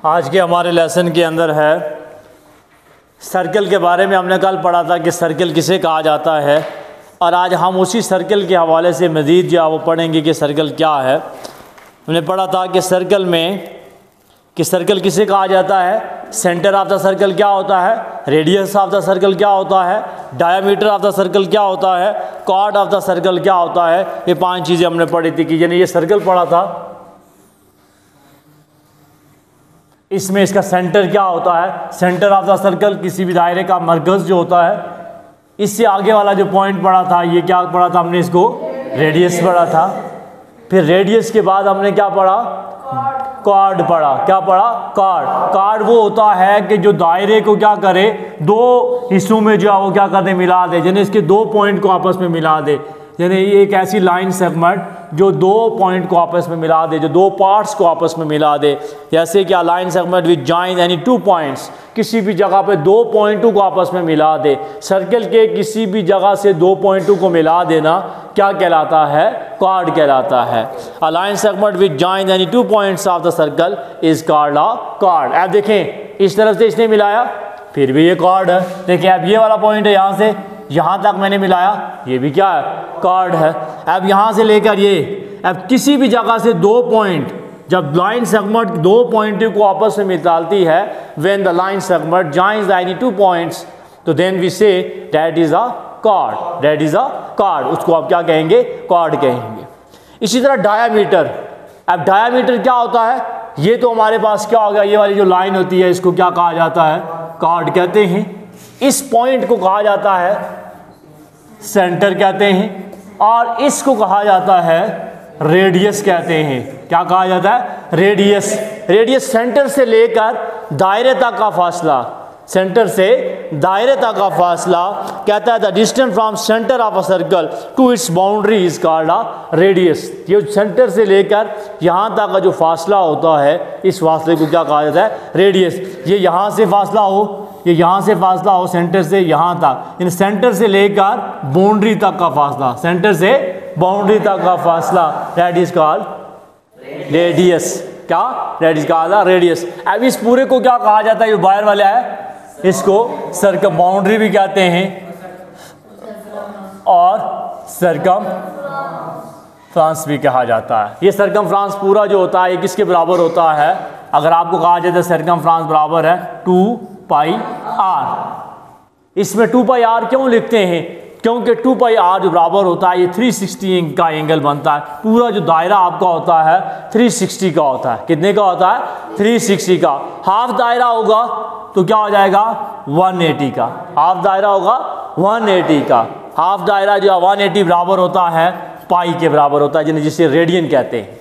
आज के हमारे लेसन के अंदर है सर्कल के बारे में। हमने कल पढ़ा था कि सर्कल किसे कहा जाता है, और आज हम उसी सर्कल के हवाले से मज़ीद जो वो पढ़ेंगे कि सर्कल क्या है। हमने पढ़ा था कि सर्कल किसे कहा जाता है, सेंटर ऑफ द सर्कल क्या होता है, रेडियस ऑफ द सर्कल क्या होता है, डायामीटर ऑफ द सर्कल क्या होता है, कॉर्ड ऑफ द सर्कल क्या होता है। ये 5 चीज़ें हमने पढ़ी थी कि यानी ये सर्कल पढ़ा था, इसमें इसका सेंटर क्या होता है, सेंटर ऑफ द सर्कल किसी भी दायरे का मरकज़ जो होता है। इससे आगे वाला जो पॉइंट पढ़ा था, ये क्या पढ़ा था हमने, इसको रेडियस पढ़ा था। फिर रेडियस के बाद हमने क्या पढ़ा, कॉर्ड पढ़ा। क्या पढ़ा, कॉर्ड वो होता है कि जो दायरे को क्या करे, 2 हिस्सों में जो है वो क्या करते, मिला दे, यानी इसके 2 पॉइंट को आपस में मिला दे। यानी ये एक ऐसी लाइन सेगमेंट जो 2 पॉइंट को आपस में मिला दे, जो 2 पार्ट्स को आपस में मिला दे। जैसे क्या, लाइन सेगमेंट विद जॉइन यानी 2 पॉइंट्स, किसी भी जगह पे 2 पॉइंटों को आपस में मिला दे। सर्कल के किसी भी जगह से 2 पॉइंटों को मिला देना क्या कहलाता है, कॉर्ड कहलाता है। A line segment with join यानी 2 points of the circle is called a cord. अब देखें, इस तरफ से इसने मिलाया, फिर भी ये कॉर्ड है। देखिए अब ये वाला पॉइंट है, यहाँ से यहाँ तक मैंने मिलाया, ये भी क्या है, कॉर्ड है। अब यहाँ से लेकर ये, अब किसी भी जगह से 2 पॉइंट, जब लाइन सेगमेंट 2 पॉइंट को आपस में मिलाती है, when the line segment joins any 2 points, तो then we say that is a chord, that is a chord. उसको आप क्या कहेंगे, कॉर्ड कहेंगे। इसी तरह डायामीटर। अब डायामीटर क्या होता है, ये तो हमारे पास क्या होगा, ये वाली जो लाइन होती है इसको क्या कहा जाता है, कॉर्ड कहते हैं। इस पॉइंट को कहा जाता है सेंटर कहते हैं, और इसको कहा जाता है रेडियस कहते हैं। क्या कहा जाता है, रेडियस। रेडियस सेंटर से लेकर दायरे तक का फासला, सेंटर से दायरे तक का फासला कहता है the distance from centre of a circle to its boundary is called a radius. ये सेंटर से लेकर यहाँ तक का जो फासला होता है, इस फासले को क्या कहा जाता है, रेडियस। ये यहाँ से फासला हो, ये यहाँ से फासला हो, सेंटर से यहाँ तक, यानी सेंटर से लेकर बाउंड्री तक का फासला, सेंटर से बाउंड्री तक का फासला, दैट इज कॉल्ड रेडियस। क्या, दैट इज कॉल्ड रेडियस। अब इस पूरे को क्या कहा जाता है, ये बाहर वाला है, इसको सर्कम बाउंड्री भी कहते हैं और सर्कम फ्रांस भी कहा जाता है। ये सर्कम फ्रांस पूरा जो होता है ये किसके बराबर होता है, अगर आपको कहा जाता है सर्कम फ्रांस बराबर है 2πr। इसमें 2πr क्यों लिखते हैं, क्योंकि 2πr जो बराबर होता है ये 360 का एंगल बनता है। पूरा जो दायरा आपका होता है 360 का होता है। कितने का होता है, 360 का। हाफ दायरा होगा तो क्या हो जाएगा, 180 का। हाफ दायरा होगा 180 का। हाफ दायरा जो 180 बराबर होता है पाई के बराबर होता है, जिसे रेडियन कहते हैं।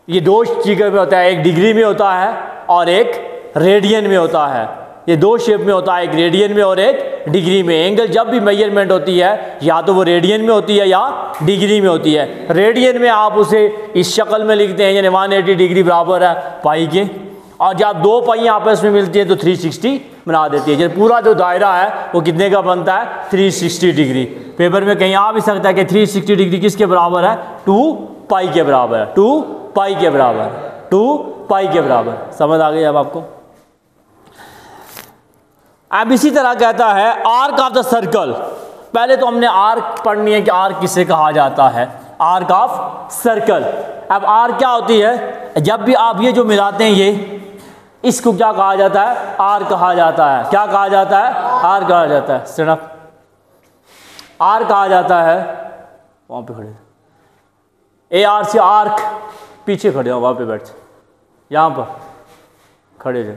ये 2 चीज़ों में होता है, एक डिग्री में होता है और एक रेडियन में होता है। ये 2 शेप में होता है, एक रेडियन में और एक डिग्री में। एंगल जब भी मेजरमेंट होती है या तो वो रेडियन में होती है या डिग्री में होती है। रेडियन में आप उसे इस शक्ल में लिखते हैं, यानी 180 डिग्री बराबर है पाई के, और जब 2 पाई आपस में मिलती है तो 360 बना देती है। जब पूरा जो दायरा है वो कितने का बनता है, 360 डिग्री। पेपर में कहीं आ भी सकता है कि 360 डिग्री किसके बराबर है, 2π के बराबर है, 2π के बराबर, 2π के बराबर। समझ आ गई अब आपको। अब इसी तरह कहता है आर्क ऑफ द सर्कल। पहले तो हमने आर्क पढ़नी है कि आर्क किसे कहा जाता है, आर्क ऑफ सर्कल। अब आर्क क्या होती है, जब भी आप ये जो मिलाते हैं ये, इसको क्या कहा जाता है, आर्क कहा जाता है। क्या कहा जाता है, आर्क कहा जाता है। सिर्फ आर्क कहा जाता है, वहाँ पे खड़े, AR से आर्क, पीछे खड़े हो, वहाँ पे बैठ, यहाँ पर खड़े रहे।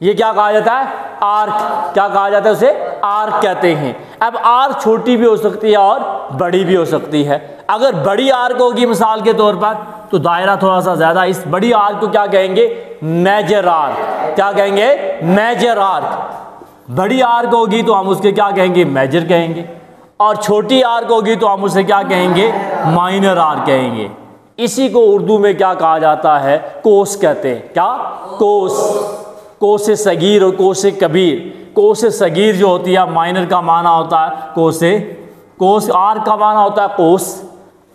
ये क्या कहा जाता है, आर्क। क्या कहा जाता है उसे, आर्क कहते हैं। अब आर्क छोटी भी हो सकती है और बड़ी भी हो सकती है। अगर बड़ी आर्क होगी मिसाल के तौर पर तो दायरा थोड़ा सा ज़्यादा, इस बड़ी आर्क को क्या कहेंगे, मेजर आर्क। क्या कहेंगे, मेजर आर्क। बड़ी आर्क होगी तो हम उसके क्या कहेंगे, मेजर कहेंगे, और छोटी आर्क होगी तो हम उसे क्या कहेंगे, माइनर आर्क कहेंगे। इसी को उर्दू में क्या कहा जाता है, कोस कहते हैं। क्या, कोस। कोसे सगीर और कोसे कबीर। कोसे सगीर जो होती है, माइनर का माना होता है कोसे, कोस आर्क का माना होता है कोस,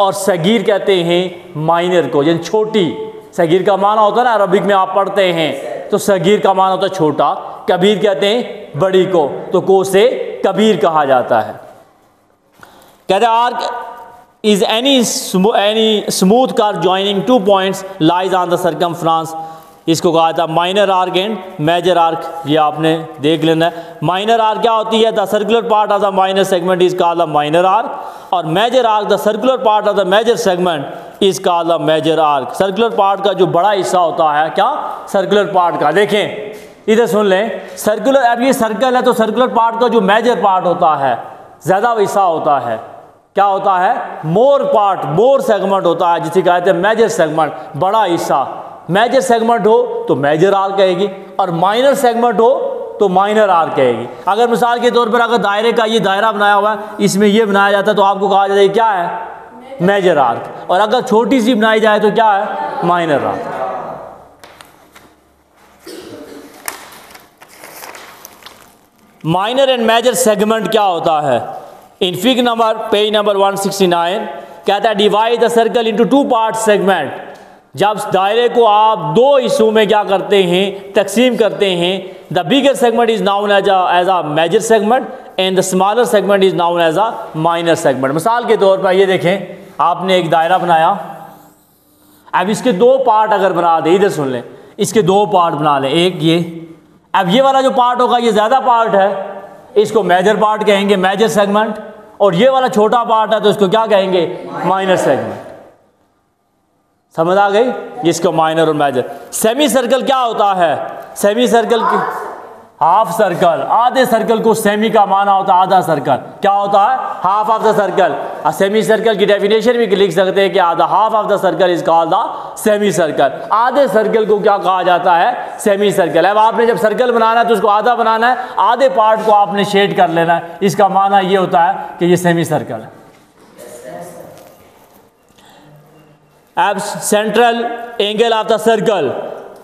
और सगीर कहते हैं माइनर को, यानी छोटी। सगीर का माना होता है ना, अरबिक में आप पढ़ते हैं तो सगीर का माना होता है छोटा, कबीर कहते हैं बड़ी को, तो को से कबीर कहा जाता है। कहते हैं arc is any smooth curve joining 2 points lies on the circumference, इसको कहा था minor arc and major arc, ये आपने देख लेना है। माइनर आर्क क्या होती है? The circular part of the minor segment is called the minor arc, और major arc the circular part of the major segment is called the major arc. Circular part का जो बड़ा हिस्सा होता है, क्या? सर्कुलर पार्ट का। देखें इधर सुन लें, सर्कुलर, अब ये सर्कल है तो सर्कुलर पार्ट का जो मेजर पार्ट होता है, ज़्यादा हिस्सा होता है, क्या होता है? मोर पार्ट, मोर सेगमेंट होता है, जिसे कहते हैं मेजर सेगमेंट, बड़ा हिस्सा। मेजर सेगमेंट हो तो मेजर आर्क कहेगी, और माइनर सेगमेंट हो तो माइनर आर्क कहेगी। अगर मिसाल के तौर पर अगर दायरे का ये दायरा बनाया हुआ है, इसमें ये बनाया जाता है तो आपको कहा जाता है क्या है? Major arc. और अगर छोटी सी बनाई जाए तो क्या है? Minor arc. Minor and major segment क्या होता है? In fig number page number 169 कहता है divide the circle into 2 part segment. जब दायरे को आप 2 हिस्सों में क्या करते हैं? तकसीम करते हैं। The bigger segment is known as a major segment and the smaller segment is known as a minor segment. मिसाल के तौर पर ये देखें, आपने एक दायरा बनाया, अब इसके 2 पार्ट अगर बना दे, इधर सुन लें, इसके 2 पार्ट बना लें, एक ये, अब ये वाला जो पार्ट होगा ये ज़्यादा पार्ट है, इसको मेजर पार्ट कहेंगे, मेजर सेगमेंट, और ये वाला छोटा पार्ट है तो इसको क्या कहेंगे? Minor segment. समझ आ गई? इसको माइनर और मेजर। सेमी सर्कल क्या होता है? सेमी सर्कल की हाफ सर्कल, आधे सर्कल को सेमी का माना होता है आधा सर्कल, क्या होता है? Half of the circle. Semi circle की डेफिनेशन भी लिख सकते हैं कि आधा, half of the circle is called the semi circle. आधे सर्कल को क्या कहा जाता है? Semi circle. अब आपने जब सर्कल बनाना है तो उसको आधा बनाना है, आधे पार्ट को आपने शेड कर लेना है, इसका माना ये होता है कि ये सेमी सर्कल है। अब central angle of the circle,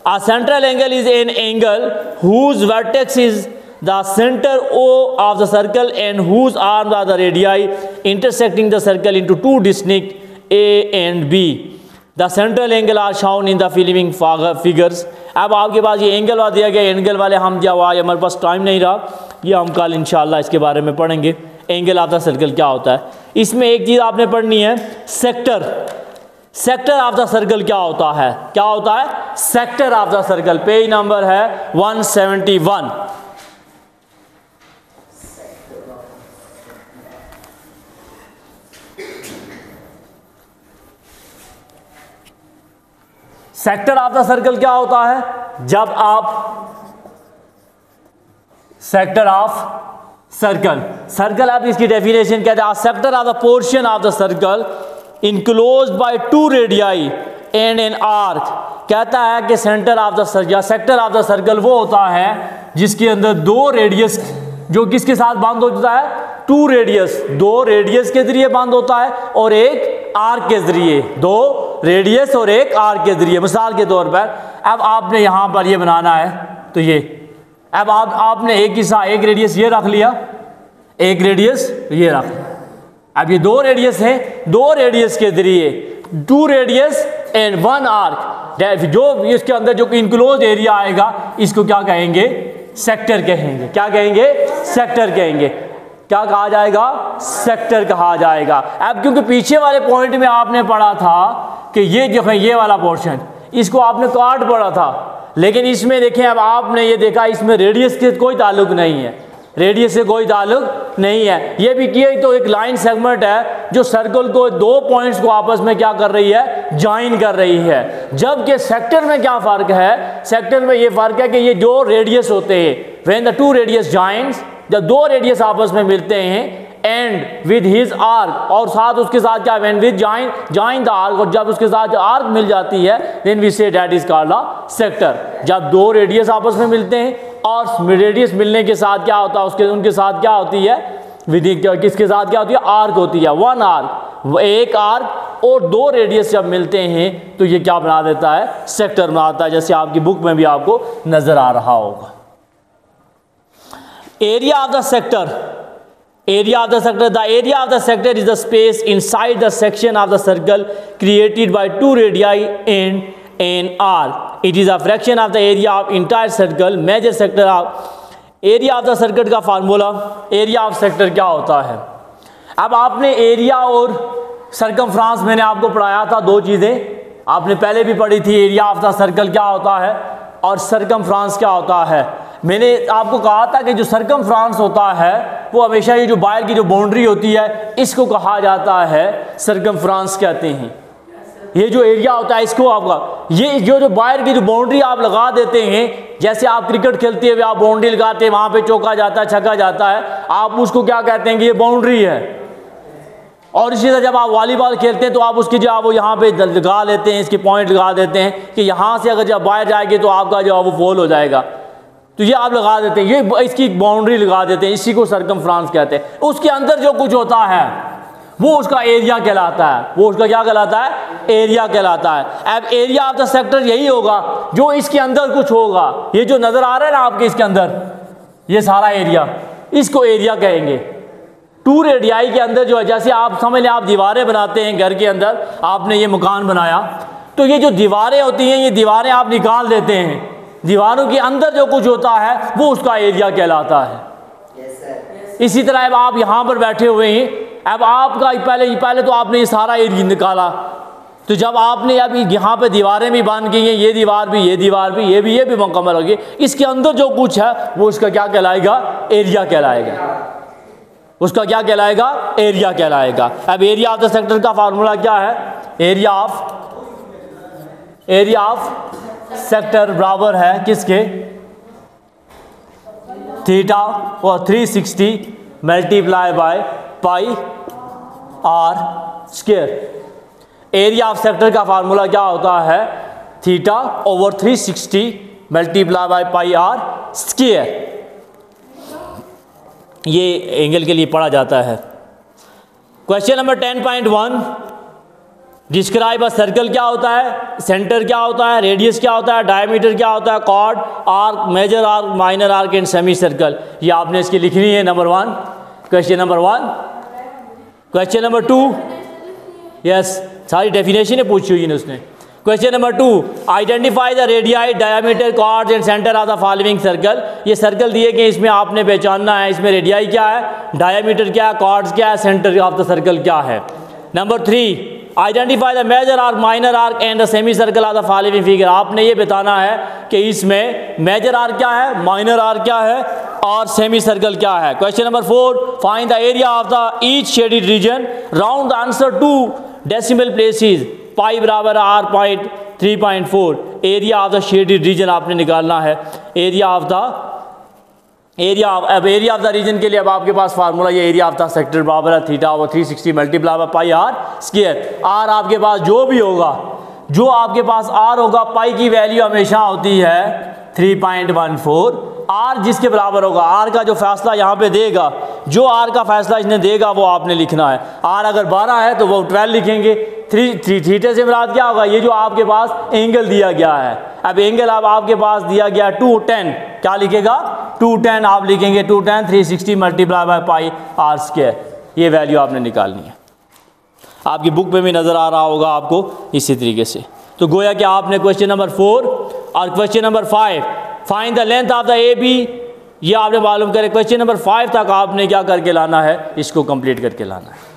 a central angle is an angle whose vertex is the center O of the circle and whose arms are the radii intersecting the circle into 2 distinct A and B. The central angle are shown in the following figures. अब आपके पास ये angle वाला दिया गया, angle वाले हम जब आज हमारे पास टाइम नहीं रहा, ये हम कल इंशाल्लाह इसके बारे में पढ़ेंगे। एंगल ऑफ द सर्कल क्या होता है? इसमें एक चीज़ आपने पढ़नी है, sector. Sector of the circle क्या होता है? क्या होता है? Sector of the circle. Page number है 171। सेक्टर ऑफ द सर्कल क्या होता है? जब आप सेक्टर ऑफ सर्कल, सर्कल आप इसकी डेफिनेशन कहते हैं sector of the portion of the circle enclosed bye 2 radii and an arc. कहता है कि centre of the circle, sector of the circle वो होता है जिसके अंदर 2 रेडियस, जो किसके साथ बंद होता है? 2 रेडियस, 2 रेडियस के जरिए बंद होता है और एक आर्क के जरिए, 2 रेडियस और एक आर्क के जरिए। मिसाल के तौर पर अब आपने यहाँ पर ये बनाना है तो ये, अब आपने एक हिस्सा, एक रेडियस ये रख लिया, एक रेडियस ये रख लिया। अब ये 2 रेडियस है, 2 रेडियस के जरिए 2 रेडियस एंड 1 आर्क, जो इसके अंदर जो इनक्लोज एरिया आएगा इसको क्या कहेंगे? सेक्टर कहेंगे। क्या कहेंगे? सेक्टर कहेंगे। क्या कहा जाएगा? सेक्टर कहा जाएगा। अब क्योंकि पीछे वाले पॉइंट में आपने पढ़ा था कि ये जो है ये वाला पोर्शन, इसको आपने काट पढ़ा था, लेकिन इसमें देखें अब आपने ये देखा इसमें रेडियस के कोई ताल्लुक नहीं है, रेडियस से कोई ताल्लुक नहीं है। ये भी किया तो एक लाइन सेगमेंट है जो सर्कल को 2 पॉइंट्स को आपस में क्या कर रही है? ज्वाइन कर रही है। जबकि सेक्टर में क्या फ़र्क है? सेक्टर में ये फ़र्क है कि ये 2 रेडियस होते हैं, व्हेन द 2 रेडियस जॉइंस, जब 2 रेडियस आपस में मिलते हैं, एंड विद हिज आर्क, और साथ उसके साथ क्या? When with join the arc, और जब उसके साथ आर्क मिल जाती है then we say that is called a sector. जब 2 रेडियस आपस में मिलते हैं और रेडियस मिलने के साथ क्या होता है? उनके साथ क्या होती है? किसके साथ क्या होती है? आर्क होती है, 1 आर्क, एक आर्क और 2 रेडियस जब मिलते हैं तो ये क्या बना देता है? सेक्टर बनाता है, जैसे आपकी बुक में भी आपको नजर आ रहा होगा। Area of the sector, area of the sector, the area of the sector is the space inside the section of the circle created by 2 radii and in R. It is a fraction of the area of entire circle. Measure sector of area of the circle का formula, area of sector क्या होता है। अब आपने area और सर्कमफ्रांस मैंने आपको पढ़ाया था, दो चीज़ें आपने पहले भी पढ़ी थी, एरिया ऑफ द सर्कल क्या होता है और सर्कमफ्रांस क्या होता है। मैंने आपको कहा था कि जो सर्कमफ्रांस होता है वो हमेशा ये जो बाहर की जो बाउंड्री होती है इसको कहा जाता है सर्कमफ्रांस कहते हैं। ये जो एरिया होता है इसको आपका, ये जो बाहर की जो बाउंड्री आप लगा देते हैं, जैसे आप क्रिकेट खेलते हुए आप बाउंड्री लगाते हैं, वहाँ पे चौका जाता है, छक्का जाता है, आप उसको क्या कहते हैं कि ये बाउंड्री है। और इसी तरह जब आप वॉलीबॉल खेलते हैं तो आप उसकी जो आप वो यहाँ पे लगा लेते हैं, इसके पॉइंट लगा देते हैं कि यहाँ से अगर जब बाहर जाएगी तो आपका जो है वो फॉल हो जाएगा, तो ये आप लगा देते हैं, ये इसकी बाउंड्री लगा देते हैं, इसी को सर्कमफ्रांस कहते हैं। उसके अंदर जो कुछ होता है वो उसका एरिया कहलाता है, वो उसका क्या कहलाता है, एरिया कहलाता है। अब एरिया ऑफ द सेक्टर यही होगा जो इसके अंदर कुछ होगा, ये जो नज़र आ रहा है ना आपके इसके अंदर, ये सारा एरिया, इसको एरिया कहेंगे। 2 रेडियाई के अंदर जो है, जैसे आप समझ लें आप दीवारें बनाते हैं घर के अंदर, आपने ये मकान बनाया तो ये जो दीवारें होती हैं ये दीवारें आप निकाल देते हैं, दीवारों के अंदर जो कुछ होता है वो उसका एरिया कहलाता है। इसी तरह अब आप यहाँ पर बैठे हुए हैं, अब आपका पहले तो आपने ये सारा एरिया निकाला, तो जब आपने अब यहाँ पे दीवारें भी बांध गई हैं, ये दीवार भी, ये दीवार भी, ये भी मुकम्मल हो गई, इसके अंदर जो कुछ है वो उसका क्या कहलाएगा, एरिया कहलाएगा। उसका क्या कहलाएगा, एरिया कहलाएगा। अब एरिया ऑफ द सेक्टर का फार्मूला क्या है, एरिया ऑफ सेक्टर बराबर है किसके, थीटा और 360 multiply by pi r square. Area of sector का फार्मूला क्या होता है, theta over 360 multiply by pi r square. ये एंगल के लिए पढ़ा जाता है। Question number 10.1, describe a circle क्या होता है, सेंटर क्या होता है, रेडियस क्या होता है, डायमीटर क्या होता है, chord, arc, major arc, minor arc and semicircle. ये आपने इसकी लिखनी है number 1, question number 1। Question number 2, यस सारी डेफिनेशन पूछी हुई है उसने। Question number 2, identify the radii, diameter, chords and centre of the following circle. ये सर्कल दिए कि इसमें आपने पहचानना है इसमें रेडियाई क्या है, डायमीटर क्या है, कॉर्ड्स क्या है, सेंटर ऑफ द सर्कल क्या है। Number 3, identify the major arc, minor arc and the semicircle of the following figure. आपने ये बताना है कि इसमें मेजर आर्क क्या है, माइनर आर्क क्या है और सेमी सर्कल क्या है। Question number 4, find the area of the each shaded region, round the answer to decimal places, pi बराबर r point 3.4। Area of the shaded region आपने निकालना है, एरिया ऑफ द रीजन के लिए अब आपके पास फार्मूला ये एरिया ऑफ द सेक्टर बराबर है theta over 360 multiply by pi r square. आर आपके पास जो भी होगा, जो आपके पास आर होगा, पाई की वैल्यू हमेशा होती है 3.14। आर जिसके बराबर होगा, आर का जो फैसला यहाँ पे देगा, जो आर का फैसला इसने देगा वो आपने लिखना है। आर अगर 12 है तो वो 12 लिखेंगे। थीटा से मुराद क्या होगा, ये जो आपके पास एंगल दिया गया है। अब एंगल अब आपके पास दिया गया 210, क्या लिखेगा 210 आप लिखेंगे 210 360 multiply by pi r square. ये वैल्यू आपने निकालनी है, आपकी बुक में भी नज़र आ रहा होगा आपको इसी तरीके से। तो गोया कि आपने क्वेश्चन नंबर 4 और question number 5, find the length of the A B, ये आपने मालूम करें। क्वेश्चन नंबर 5 तक आपने क्या करके लाना है, इसको कंप्लीट करके लाना है।